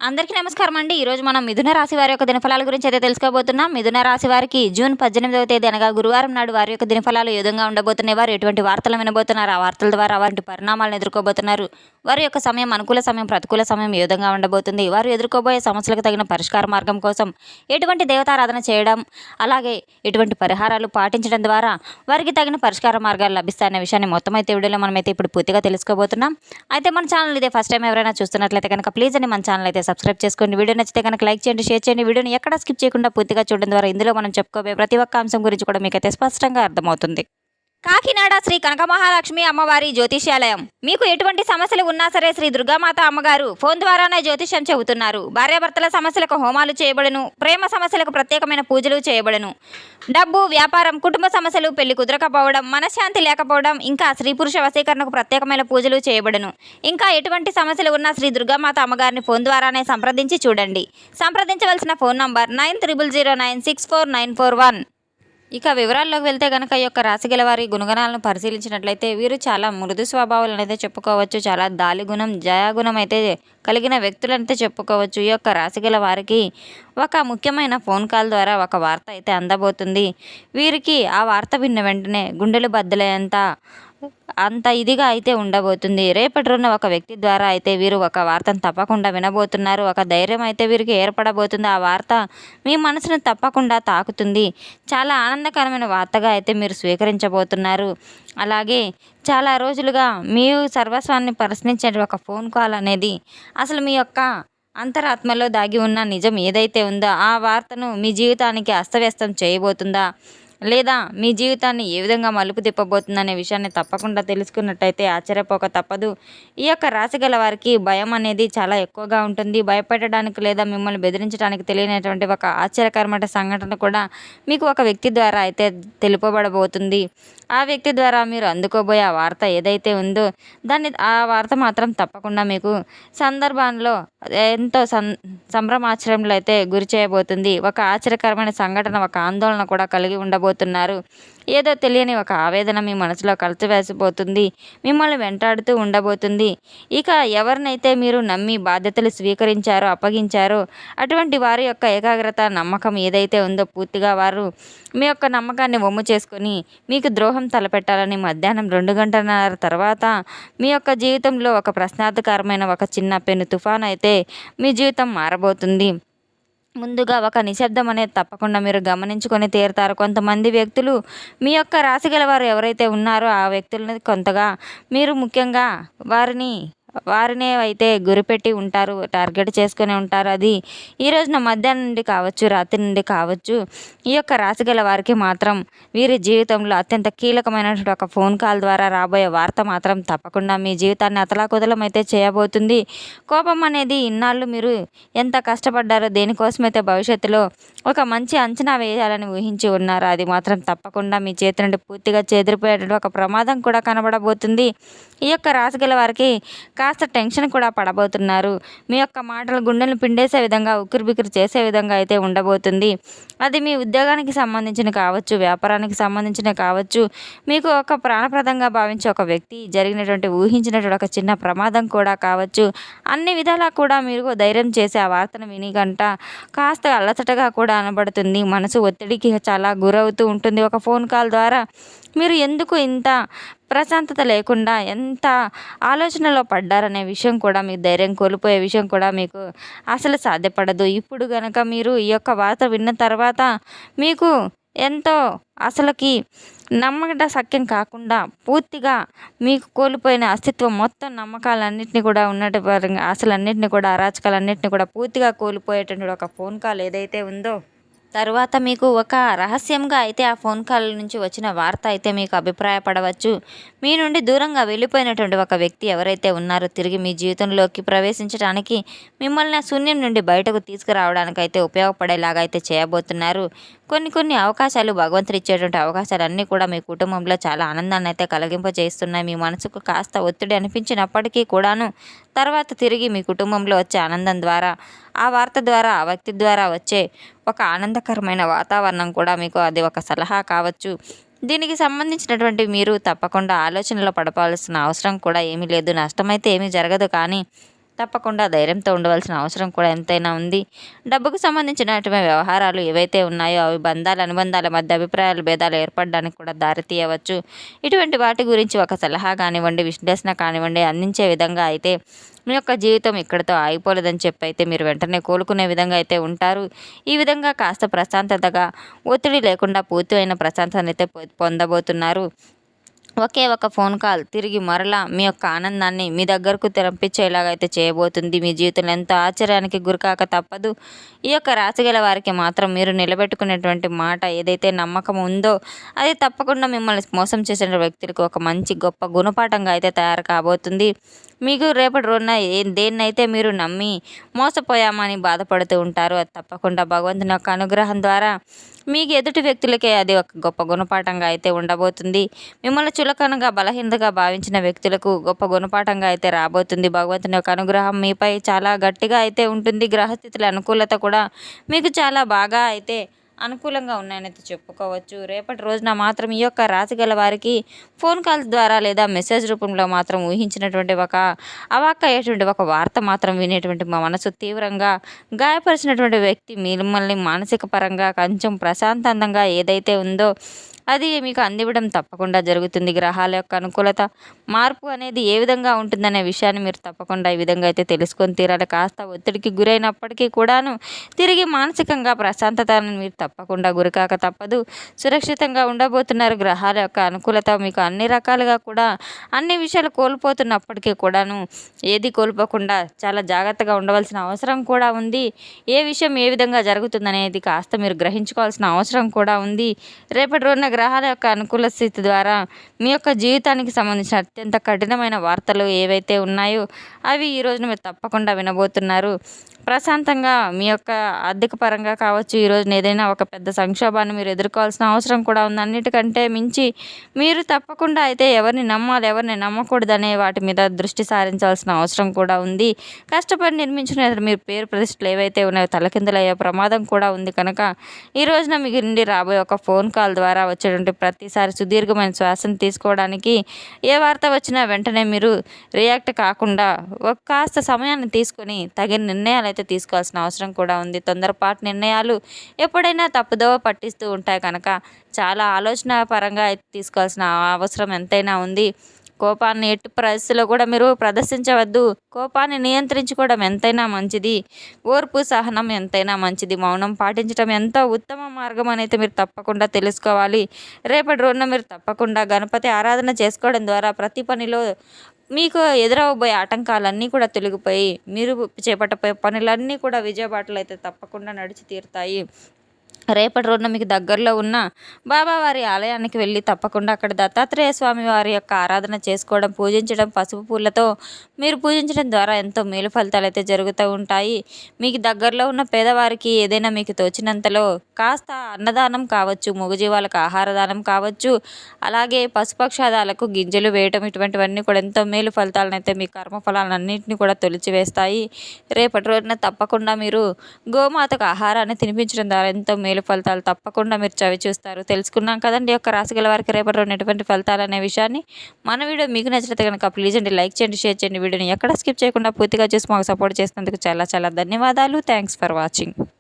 అందరికీ నమస్కారం అండి. ఈరోజు మనం మిథున రాశి వారి యొక్క దినఫలాల గురించి అయితే తెలుసుకోబోతున్నాం. మిథున రాశి వారికి జూన్ 18వ తేదీ అనగా గురువారం నాడు వారి యొక్క దినఫలాలు ఏ విధంగా ఉండబోతున్నాయి, వారు ఎటువంటి వార్తలు వినబోతున్నారు, ఆ వార్తల ద్వారా వారి పరిణామాలను ఎదుర్కోబోతున్నారు, వారి యొక్క సమయం అనుకూల సమయం ప్రతికూల సమయం ఏ విధంగా ఉండబోతుంది, వారు ఎదుర్కోబోయే సమస్యలకు తగిన పరిష్కార మార్గం కోసం ఎటువంటి దేవతారాధన చేయడం, అలాగే ఎటువంటి పరిహారాలు పాటించడం ద్వారా వారికి తగిన పరిష్కార మార్గాలు లభిస్తాయనే విషయాన్ని మొత్తం అయితే వీడియోలో మనమైతే ఇప్పుడు పూర్తిగా తెలుసుకోబోతున్నాం. అయితే మన ఛానల్ ఇదే ఫస్ట్ టైం ఎవరైనా చూస్తున్నట్లయితే కనుక ప్లీజ్ అని మన ఛానల్ అయితే సబ్స్క్రైబ్ చేసుకోండి. వీడియో నచ్చితే కనుక లైక్ చేయండి, షేర్ చేయండి. వీడియోని ఎక్కడ స్కిప్ చేయకుండా పూర్తిగా చూడడం ద్వారా ఇందులో మనం చెప్పుకోబోయే ప్రతి ఒక్క అంశం గురించి కూడా మీకైతే స్పష్టంగా అర్థమవుతుంది. కాకినాడ శ్రీ కనకమహాలక్ష్మి అమ్మవారి జ్యోతిష్యాలయం. మీకు ఎటువంటి సమస్యలు ఉన్నా సరే శ్రీ దుర్గామాత అమ్మగారు ఫోన్ ద్వారానే జ్యోతిష్యం చెబుతున్నారు. భార్యాభర్తల సమస్యలకు హోమాలు చేయబడును, ప్రేమ సమస్యలకు ప్రత్యేకమైన పూజలు చేయబడును, డబ్బు, వ్యాపారం, కుటుంబ సమస్యలు, పెళ్లి కుదరకపోవడం, మనశ్శాంతి లేకపోవడం, ఇంకా స్త్రీ పురుష వశీకరణకు ప్రత్యేకమైన పూజలు చేయబడును. ఇంకా ఎటువంటి సమస్యలు ఉన్నా శ్రీ దుర్గామాత అమ్మగారిని ఫోన్ ద్వారానే సంప్రదించి చూడండి. సంప్రదించవలసిన ఫోన్ నంబర్ 93096491. ఇక వివరాల్లోకి వెళ్తే కనుక ఈ యొక్క రాశి గల వారి గుణగణాలను పరిశీలించినట్లయితే వీరు చాలా మృదు స్వభావాలను అయితే చెప్పుకోవచ్చు. చాలా దాలిగుణం, జయాగుణం అయితే కలిగిన వ్యక్తులనైతే చెప్పుకోవచ్చు. ఈ యొక్క రాశి గల వారికి ఒక ముఖ్యమైన ఫోన్ కాల్ ద్వారా ఒక వార్త అయితే అందబోతుంది. వీరికి ఆ వార్త విన్న వెంటనే గుండెలు బద్దలయ్యేంత అంత ఇదిగా అయితే ఉండబోతుంది. రేపటి రోజున ఒక వ్యక్తి ద్వారా అయితే వీరు ఒక వార్తను తప్పకుండా వినబోతున్నారు. ఒక ధైర్యం అయితే వీరికి ఏర్పడబోతుంది. ఆ వార్త మీ మనసును తప్పకుండా తాకుతుంది. చాలా ఆనందకరమైన వార్తగా అయితే మీరు స్వీకరించబోతున్నారు. అలాగే చాలా రోజులుగా మీ సర్వస్వాన్ని ప్రశ్నించే ఒక ఫోన్ కాల్ అనేది అసలు మీ యొక్క అంతరాత్మలో దాగి ఉన్న నిజం ఏదైతే ఉందో ఆ వార్తను మీ జీవితానికి అస్తవ్యస్తం చేయబోతుందా, లేదా మీ జీవితాన్ని ఏ విధంగా మలుపు తిప్పబోతుందనే విషయాన్ని తప్పకుండా తెలుసుకున్నట్టయితే ఆశ్చర్యపోక తప్పదు. ఈ యొక్క రాశి గల వారికి భయం అనేది చాలా ఎక్కువగా ఉంటుంది. భయపెట్టడానికి లేదా మిమ్మల్ని బెదిరించడానికి తెలియనటువంటి ఒక ఆశ్చర్యకరమైన సంఘటన కూడా మీకు ఒక వ్యక్తి ద్వారా అయితే తెలుపబడబోతుంది. ఆ వ్యక్తి ద్వారా మీరు అందుకోబోయే ఆ వార్త ఏదైతే ఉందో ఆ వార్త మాత్రం తప్పకుండా మీకు సందర్భంలో ఎంతో సంభ్రమాశ్చర్యంలో అయితే గురి చేయబోతుంది. ఒక ఆశ్చర్యకరమైన సంఘటన, ఒక ఆందోళన కూడా కలిగి ఉండబోతున్నారు. ఏదో తెలియని ఒక ఆవేదన మీ మనసులో కలిసివేసిపోతుంది, మిమ్మల్ని వెంటాడుతూ ఉండబోతుంది. ఇక ఎవరినైతే మీరు నమ్మి బాధ్యతలు స్వీకరించారో, అప్పగించారో అటువంటి వారి యొక్క ఏకాగ్రత, నమ్మకం ఏదైతే ఉందో పూర్తిగా వారు మీ యొక్క నమ్మకాన్ని వమ్ము చేసుకొని మీకు ద్రోహం తలపెట్టాలని మధ్యాహ్నం 2 గంటలన్నర తర్వాత మీ యొక్క జీవితంలో ఒక ప్రశ్నార్థకరమైన ఒక చిన్న పెను తుఫాను అయితే మీ జీవితం మారబోతుంది. ముందుగా ఒక నిశ్శబ్దం అనేది తప్పకుండా మీరు గమనించుకొని తీరుతారు. కొంతమంది వ్యక్తులు మీ యొక్క రాశి గల వారు ఎవరైతే ఉన్నారో ఆ వ్యక్తులని కొంతగా మీరు ముఖ్యంగా వారినే అయితే గురిపెట్టి ఉంటారు, టార్గెట్ చేసుకొని ఉంటారు. అది ఈ రోజున మధ్యాహ్నం నుండి కావచ్చు, రాత్రి నుండి కావచ్చు. ఈ యొక్క రాశి గల వారికి మాత్రం వీరి జీవితంలో అత్యంత కీలకమైనటువంటి ఒక ఫోన్ కాల్ ద్వారా రాబోయే వార్త మాత్రం తప్పకుండా మీ జీవితాన్ని అతలాకుతలం అయితే చేయబోతుంది. కోపం అనేది ఇన్నాళ్ళు మీరు ఎంత కష్టపడ్డారో, దేనికోసమైతే భవిష్యత్తులో ఒక మంచి అంచనా వేయాలని ఊహించి ఉన్నారో అది మాత్రం తప్పకుండా మీ చేతి నుండి పూర్తిగా చెదిరిపోయేటువంటి ఒక ప్రమాదం కూడా కనబడబోతుంది. ఈ యొక్క రాశి గల వారికి కాస్త టెన్షన్ కూడా పడబోతున్నారు. మీ యొక్క మాటలు గుండెలను పిండేసే విధంగా, ఉక్కిరిబిక్కిరి చేసే విధంగా అయితే ఉండబోతుంది. అది మీ ఉద్యోగానికి సంబంధించిన కావచ్చు, వ్యాపారానికి సంబంధించిన కావచ్చు, మీకు ఒక ప్రాణప్రదంగా భావించే ఒక వ్యక్తి జరిగినటువంటి ఊహించినటువంటి ఒక చిన్న ప్రమాదం కూడా కావచ్చు. అన్ని విధాలా కూడా మీరు ధైర్యం చేసి ఆ వార్తను విని కాస్త అలసటగా కూడా అనబడుతుంది. మనసు ఒత్తిడికి చాలా గురవుతూ ఉంటుంది. ఒక ఫోన్ కాల్ ద్వారా మీరు ఎందుకు ఇంత ప్రశాంతత లేకుండా ఎంత ఆలోచనలో పడ్డారనే విషయం కూడా, మీ ధైర్యం కోల్పోయే విషయం కూడా మీకు అసలు సాధ్యపడదు. ఇప్పుడు గనక మీరు ఈ యొక్క వార్త విన్న తర్వాత మీకు ఎంతో అసలుకి నమ్మకట సఖ్యం కాకుండా పూర్తిగా మీకు కోల్పోయిన అస్తిత్వం మొత్తం, నమ్మకాలన్నింటినీ కూడా ఉన్నటి పరంగా అసలన్నింటినీ కూడా, అరాచకాలన్నింటినీ కూడా పూర్తిగా కోల్పోయేటువంటి ఒక ఫోన్ కాల్ ఏదైతే ఉందో తరువాత మీకు ఒక రహస్యంగా అయితే ఆ ఫోన్ కాల్ నుంచి వచ్చిన వార్త అయితే మీకు అభిప్రాయపడవచ్చు. మీ నుండి దూరంగా వెళ్ళిపోయినటువంటి ఒక వ్యక్తి ఎవరైతే ఉన్నారో తిరిగి మీ జీవితంలోకి ప్రవేశించడానికి, మిమ్మల్ని ఆ శూన్యం నుండి బయటకు తీసుకురావడానికి అయితే ఉపయోగపడేలాగా అయితే చేయబోతున్నారు. కొన్ని అవకాశాలు, భగవంతుడు ఇచ్చేటువంటి అవకాశాలన్నీ కూడా మీ కుటుంబంలో చాలా ఆనందాన్ని అయితే కలిగింపజేస్తున్నాయి. మీ మనసుకు కాస్త ఒత్తిడి అనిపించినప్పటికీ కూడాను తర్వాత తిరిగి మీ కుటుంబంలో వచ్చే ఆనందం ద్వారా, ఆ వార్త ద్వారా, ఆ వ్యక్తి ద్వారా వచ్చే ఒక ఆనందకరమైన వాతావరణం కూడా మీకు అది ఒక సలహా కావచ్చు. దీనికి సంబంధించినటువంటి మీరు తప్పకుండా ఆలోచనలో పడవలసిన అవసరం కూడా ఏమీ లేదు. నష్టమైతే ఏమీ జరగదు, కానీ తప్పకుండా ధైర్యంతో ఉండవలసిన అవసరం కూడా ఎంతైనా ఉంది. డబ్బుకు సంబంధించినటువంటి వ్యవహారాలు ఏవైతే ఉన్నాయో అవి అనుబంధాల మధ్య అభిప్రాయాలు భేదాలు ఏర్పడడానికి కూడా దారితీయవచ్చు. ఇటువంటి వాటి గురించి ఒక సలహా కానివ్వండి, విశ్లేషణ కానివ్వండి అందించే విధంగా అయితే మీ యొక్క జీవితం ఇక్కడితో ఆగిపోలేదని చెప్పి అయితే మీరు వెంటనే కోలుకునే విధంగా అయితే ఉంటారు. ఈ విధంగా కాస్త ప్రశాంతతగా, ఒత్తిడి లేకుండా పూర్తి ప్రశాంతతనైతే పొందబోతున్నారు. ఒకే ఒక ఫోన్ కాల్ తిరిగి మరలా మీ యొక్క ఆనందాన్ని మీ దగ్గరకు తెరపించేలాగైతే చేయబోతుంది. మీ జీవితంలో ఎంతో ఆశ్చర్యానికి గురికాక తప్పదు. ఈ యొక్క రాశిగల వారికి మాత్రం మీరు నిలబెట్టుకునేటువంటి మాట ఏదైతే నమ్మకం ఉందో అది తప్పకుండా మిమ్మల్ని మోసం చేసిన వ్యక్తులకు ఒక మంచి గొప్ప గుణపాఠంగా అయితే తయారు కాబోతుంది. మీకు రేపటి రోజున దేన్నైతే మీరు నమ్మి మోసపోయామని బాధపడుతూ ఉంటారో అది తప్పకుండా భగవంతుని యొక్క అనుగ్రహం ద్వారా మీకు ఎదుటి వ్యక్తులకే అది ఒక గొప్ప గుణపాఠంగా అయితే ఉండబోతుంది. మిమ్మల్ని చులకనగా బలహీనతగా భావించిన వ్యక్తులకు గొప్ప గుణపాఠంగా అయితే రాబోతుంది. భగవంతుని యొక్క అనుగ్రహం మీపై చాలా గట్టిగా అయితే ఉంటుంది. గ్రహస్థితుల అనుకూలత కూడా మీకు చాలా బాగా అయితే అనుకూలంగా ఉన్నాయని అయితే చెప్పుకోవచ్చు. రేపటి రోజున మాత్రం ఈ యొక్క రాశి గల వారికి ఫోన్ కాల్స్ ద్వారా లేదా మెసేజ్ రూపంలో మాత్రం ఊహించినటువంటి ఒక అవాక్కయ్యేటువంటి ఒక వార్త మాత్రం వినేటువంటి మా మనసు తీవ్రంగా గాయపరిచినటువంటి వ్యక్తి మిమ్మల్ని మానసిక పరంగా కొంచెం ప్రశాంతంగా ఏదైతే ఉందో అది మీకు అందివ్వడం తప్పకుండా జరుగుతుంది. గ్రహాల యొక్క అనుకూలత మార్పు అనేది ఏ విధంగా ఉంటుందనే విషయాన్ని మీరు తప్పకుండా ఈ విధంగా అయితే తెలుసుకొని తీరాలి. కాస్త ఒత్తిడికి గురైనప్పటికీ కూడాను తిరిగి మానసికంగా ప్రశాంతతను మీరు తప్పకుండా గురికాక తప్పదు. సురక్షితంగా ఉండబోతున్నారు. గ్రహాల యొక్క అనుకూలత మీకు అన్ని రకాలుగా కూడా అన్ని విషయాలు కోల్పోతున్నప్పటికీ కూడాను ఏది కోల్పోకుండా చాలా జాగ్రత్తగా ఉండవలసిన అవసరం కూడా ఉంది. ఏ విషయం ఏ విధంగా జరుగుతుందనేది కాస్త మీరు గ్రహించుకోవాల్సిన అవసరం కూడా ఉంది. రేపటి రోజున గ్రహాల యొక్క అనుకూల స్థితి ద్వారా మీ యొక్క జీవితానికి సంబంధించిన అత్యంత కఠినమైన వార్తలు ఏవైతే ఉన్నాయో అవి ఈ రోజున మీరు తప్పకుండా వినబోతున్నారు. ప్రశాంతంగా మీ యొక్క ఆర్థిక పరంగా కావచ్చు, ఈ రోజున ఏదైనా ఒక పెద్ద సంక్షోభాన్ని మీరు ఎదుర్కోవాల్సిన అవసరం కూడా ఉంది. అన్నిటికంటే మించి మీరు తప్పకుండా అయితే ఎవరిని నమ్మాలి, ఎవరిని నమ్మకూడదనే వాటి మీద దృష్టి సారించాల్సిన అవసరం కూడా ఉంది. కష్టపడి నిర్మించిన మీరు పేరు ప్రతిష్టలు ఏవైతే ఉన్నాయో తలకిందులయ్యే ప్రమాదం కూడా ఉంది. కనుక ఈ రోజున మీకు నుండి రాబోయే ఒక ఫోన్ కాల్ ద్వారా వచ్చేటువంటి ప్రతిసారి సుదీర్ఘమైన శ్వాసను తీసుకోవడానికి ఏ వార్త వచ్చినా వెంటనే మీరు రియాక్ట్ కాకుండా ఒక కాస్త సమయాన్ని తీసుకొని తగిన నిర్ణయాలు అయితే తీసుకోవాల్సిన అవసరం కూడా ఉంది. తొందరపాటు నిర్ణయాలు ఎప్పుడైనా తప్పుదోవ పట్టిస్తూ ఉంటాయి. కనుక చాలా ఆలోచన పరంగా అయితే తీసుకోవాల్సిన అవసరం ఎంతైనా ఉంది. కోపాన్ని ఎట్టి పరిస్థితుల్లో కూడా మీరు ప్రదర్శించవద్దు. కోపాన్ని నియంత్రించుకోవడం ఎంతైనా మంచిది. ఓర్పు సహనం ఎంతైనా మంచిది. మౌనం పాటించడం ఎంతో ఉత్తమ మార్గం అనేది మీరు తప్పకుండా తెలుసుకోవాలి. రేపటి రోజున మీరు తప్పకుండా గణపతి ఆరాధన చేసుకోవడం ద్వారా ప్రతి పనిలో మీకు ఎదురవబోయే ఆటంకాలన్నీ కూడా తొలగిపోయి మీరు చేపట్టబోయే పనులన్నీ కూడా విజయబాటలు అయితే తప్పకుండా నడిచి తీరుతాయి. రేపటి రోజున మీకు దగ్గరలో ఉన్న బాబావారి ఆలయానికి వెళ్ళి తప్పకుండా అక్కడ దత్తాత్రేయ స్వామి వారి యొక్క ఆరాధన చేసుకోవడం, పూజించడం, పసుపు పూలతో మీరు పూజించడం ద్వారా ఎంతో మేలు ఫలితాలు అయితే జరుగుతూ ఉంటాయి. మీకు దగ్గరలో ఉన్న పేదవారికి ఏదైనా మీకు తోచినంతలో కాస్త అన్నదానం కావచ్చు, మూగజీవాలకు ఆహార దానం కావచ్చు, అలాగే పశుపక్షాదాలకు గింజలు వేయటం ఇటువంటివన్నీ కూడా ఎంతో మేలు ఫలితాలను అయితే మీ కర్మఫలాలన్నింటినీ కూడా తొలిచివేస్తాయి. రేపటి రోజున తప్పకుండా మీరు గోమాతకు ఆహారాన్ని తినిపించడం ద్వారా ఎంతో మేలు ఫలితాలు తప్పకుండా మీరు చవి చూస్తారు. తెలుసుకున్నాం కదండి యొక్క రాశి గల వారికి రేపటి రోజున ఎటువంటి ఫలితాలు అనే విషయాన్ని. మన వీడియో మీకు నచ్చితే కనుక ప్లీజ్ అండి లైక్ చేయండి, షేర్ చేయండి. వీడియోని ఎక్కడ స్కిప్ చేయకుండా పూర్తిగా చూసి మాకు సపోర్ట్ చేసినందుకు చాలా చాలా ధన్యవాదాలు. Thanks for watching.